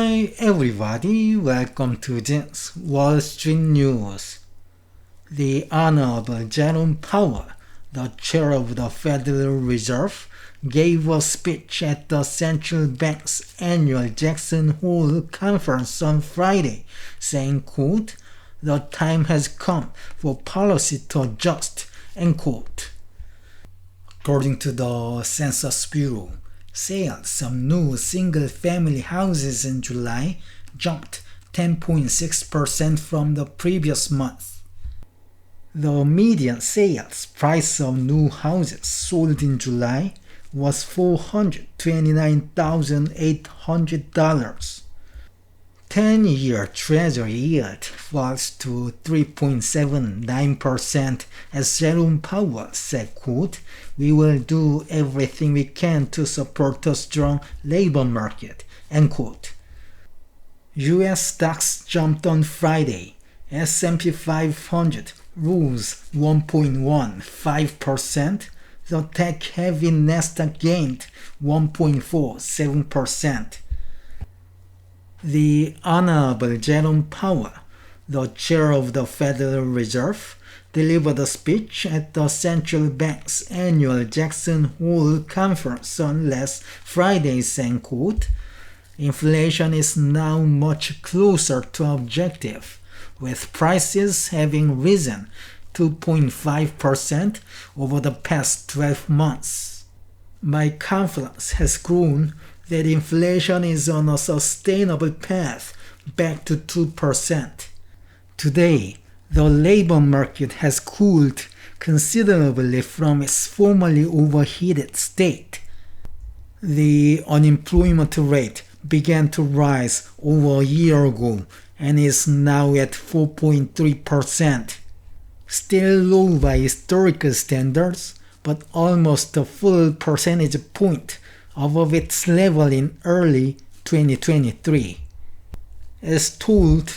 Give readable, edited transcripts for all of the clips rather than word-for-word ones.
Hi everybody, welcome to this Wall Street News. The Honorable Jerome Powell, the chair of the Federal Reserve, gave a speech at the central bank's annual Jackson Hole conference on Friday, saying, quote, "The time has come for policy to adjust," end quote. According to the Census Bureau, sales of new single-family houses in July jumped 10.6% from the previous month. The median sales price of new houses sold in July was $429,800. 10-year Treasury yield falls to 3.79% as Jerome Powell said, quote, "We will do everything we can to support a strong labor market," end quote. U.S. stocks jumped on Friday. S&P 500 rose 1.15%. The tech-heavy Nasdaq gained 1.47%. The Honorable Jerome Powell, the chair of the Federal Reserve, delivered a speech at the central bank's annual Jackson Hole conference on last Friday, saying, quote, "Inflation is now much closer to objective, with prices having risen 2.5% over the past 12 months. My confidence has grown that inflation is on a sustainable path back to 2%. Today, the labor market has cooled considerably from its formerly overheated state. The unemployment rate began to rise over a year ago and is now at 4.3%. Still low by historical standards, but almost a full percentage point above its level in early 2023. As told,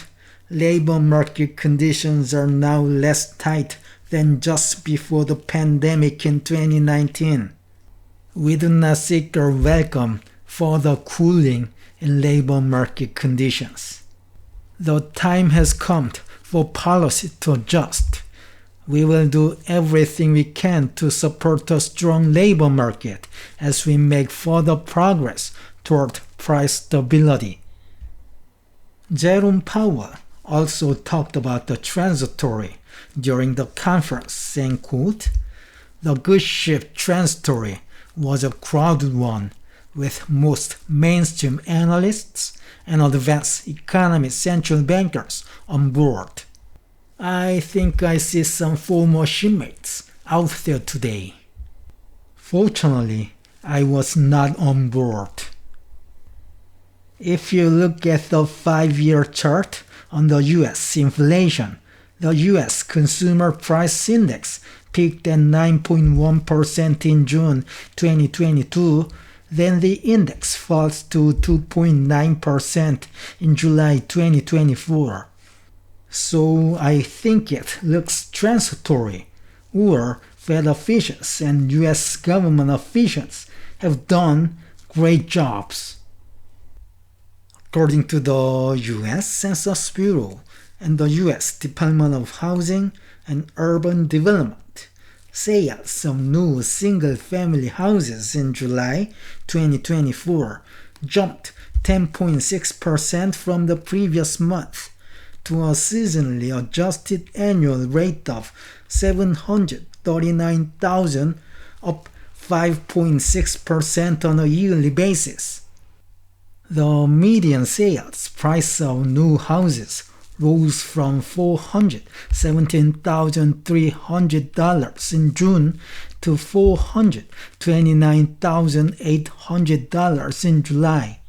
labor market conditions are now less tight than just before the pandemic in 2019. We do not seek or welcome further cooling in labor market conditions. The time has come for policy to adjust. We will do everything we can to support a strong labor market as we make further progress toward price stability. Jerome Powell also talked about the transitory during the conference, saying, quote, "The good ship Transitory was a crowded one, with most mainstream analysts and advanced economy central bankers on board. I think I see some former shipmates out there today. Fortunately, I was not on board." If you look at the 5-year chart on the U.S. inflation, the U.S. Consumer Price Index peaked at 9.1% in June 2022, then the index falls to 2.9% in July 2024. So I think it looks transitory, or Fed officials and U.S. government officials have done great jobs. According to the U.S. Census Bureau and the U.S. Department of Housing and Urban Development, sales of new single-family houses in July 2024 jumped 10.6% from the previous month to a seasonally adjusted annual rate of 739,000, up 5.6% on a yearly basis. The median sales price of new houses rose from $417,300 in June to $429,800 in July.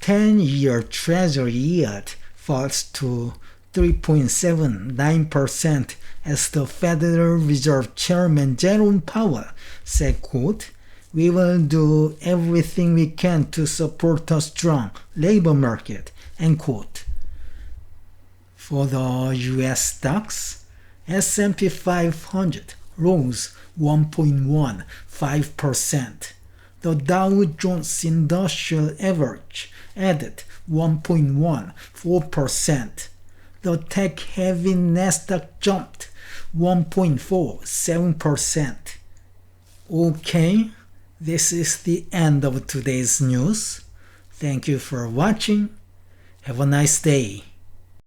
10-year Treasury yield falls to 3.79% as the Federal Reserve Chairman Jerome Powell said, quote, "We will do everything we can to support a strong labor market," end quote. For the U.S. stocks, S&P 500 rose 1.15%. The Dow Jones Industrial Average added 1.14%. The tech-heavy Nasdaq jumped 1.47%. Okay, this is the end of today's news. Thank you for watching. Have a nice day.